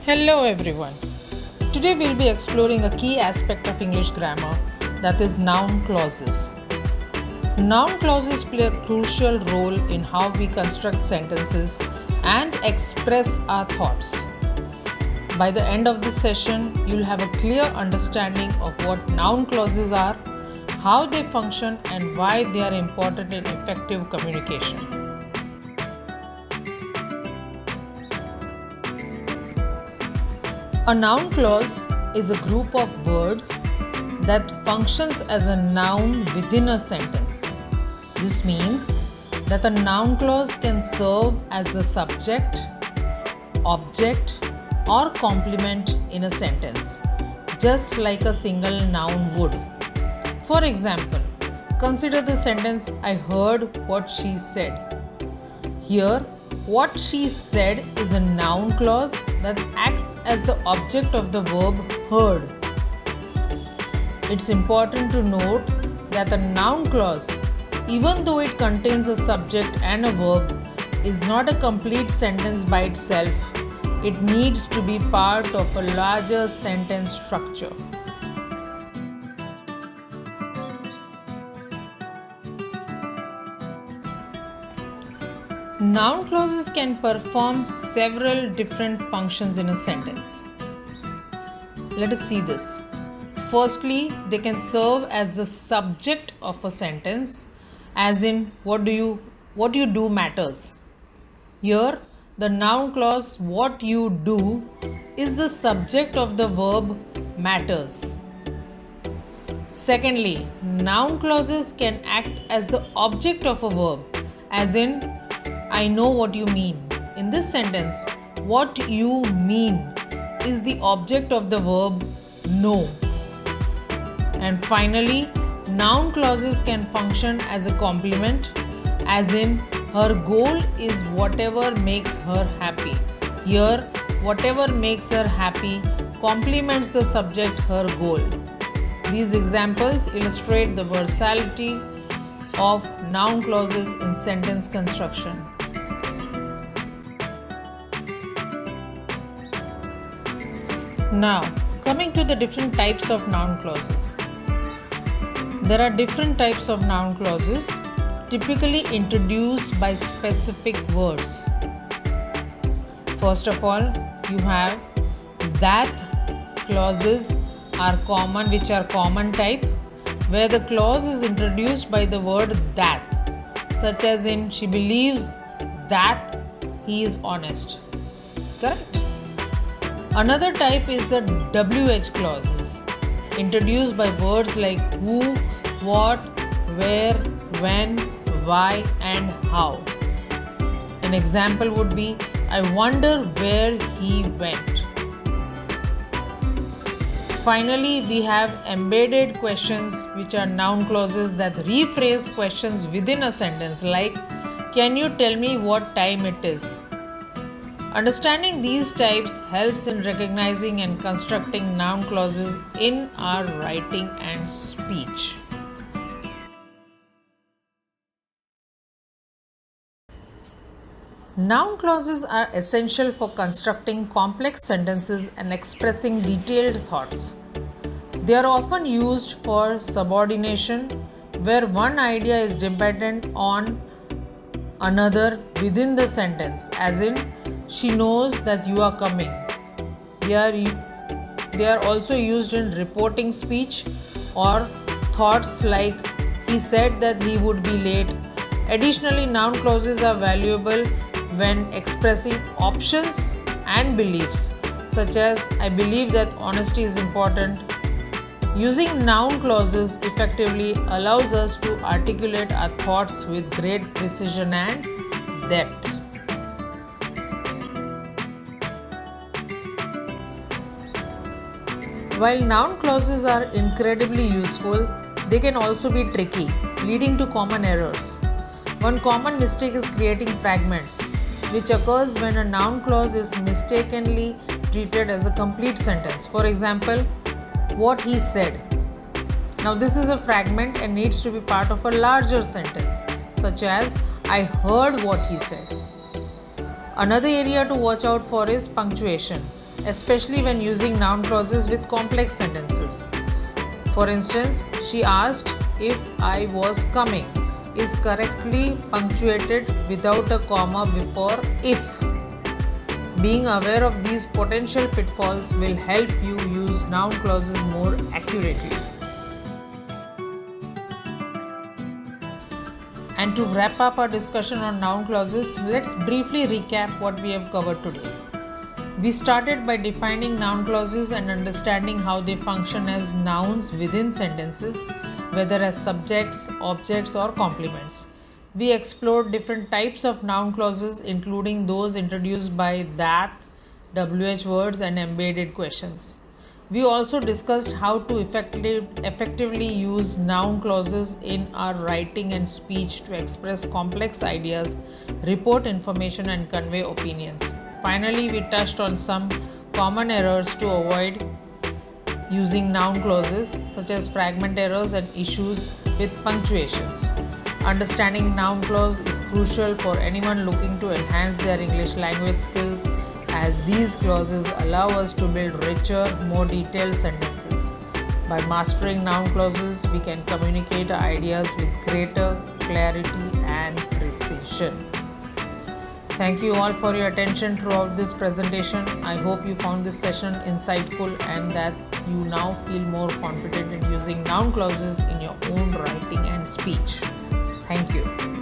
Hello everyone. Today we'll be exploring a key aspect of English grammar, that is noun clauses. Noun clauses play a crucial role in how we construct sentences and express our thoughts. By the end of this session, you'll have a clear understanding of what noun clauses are, how they function, and why they are important in effective communication. A noun clause is a group of words that functions as a noun within a sentence. This means that a noun clause can serve as the subject, object, or complement in a sentence, just like a single noun would. For example, consider the sentence, "I heard what she said." Here, what she said is a noun clause that acts as the object of the verb heard. It's important to note that a noun clause, even though it contains a subject and a verb, is not a complete sentence by itself. It needs to be part of a larger sentence structure. Noun clauses can perform several different functions in a sentence. Let us see this. Firstly, they can serve as the subject of a sentence, as in what you do matters. Here, the noun clause "what you do" is the subject of the verb matters. Secondly, noun clauses can act as the object of a verb, as in "I know what you mean." In this sentence, "what you mean" is the object of the verb know. And finally, noun clauses can function as a complement, as in "her goal is whatever makes her happy." Here, whatever makes her happy complements the subject "her goal." These examples illustrate the versatility of noun clauses in sentence construction. Now, coming to the different types of noun clauses. There are different types of noun clauses, typically introduced by specific words. First of all, you have that clauses which are common type, where the clause is introduced by the word that, such as in "she believes that he is honest." Correct? Another type is the WH clauses, introduced by words like who, what, where, when, why, and how. An example would be, "I wonder where he went." Finally, we have embedded questions, which are noun clauses that rephrase questions within a sentence, like "Can you tell me what time it is?" Understanding these types helps in recognizing and constructing noun clauses in our writing and speech. Noun clauses are essential for constructing complex sentences and expressing detailed thoughts. They are often used for subordination, where one idea is dependent on another within the sentence, as in "she knows that you are coming." They are also used in reporting speech or thoughts like "he said that he would be late." Additionally, noun clauses are valuable when expressing options and beliefs, such as "I believe that honesty is important." Using noun clauses effectively allows us to articulate our thoughts with great precision and depth. While noun clauses are incredibly useful, they can also be tricky, leading to common errors. One common mistake is creating fragments, which occurs when a noun clause is mistakenly treated as a complete sentence. For example, "what he said." Now, this is a fragment and needs to be part of a larger sentence, such as "I heard what he said." Another area to watch out for is punctuation. especially when using noun clauses with complex sentences. For instance, she asked if I was coming is correctly punctuated without a comma before if. Being aware of these potential pitfalls will help you use noun clauses more accurately. And to wrap up our discussion on noun clauses, let's briefly recap what we have covered today. We started by defining noun clauses and understanding how they function as nouns within sentences, whether as subjects, objects, or complements. We explored different types of noun clauses, including those introduced by that, WH words, and embedded questions. We also discussed how to effectively use noun clauses in our writing and speech to express complex ideas, report information, and convey opinions. Finally, we touched on some common errors to avoid using noun clauses, such as fragment errors and issues with punctuations. Understanding noun clause is crucial for anyone looking to enhance their English language skills, as these clauses allow us to build richer, more detailed sentences. By mastering noun clauses, we can communicate our ideas with greater clarity and precision. Thank you all for your attention throughout this presentation. I hope you found this session insightful and that you now feel more confident in using noun clauses in your own writing and speech. Thank you.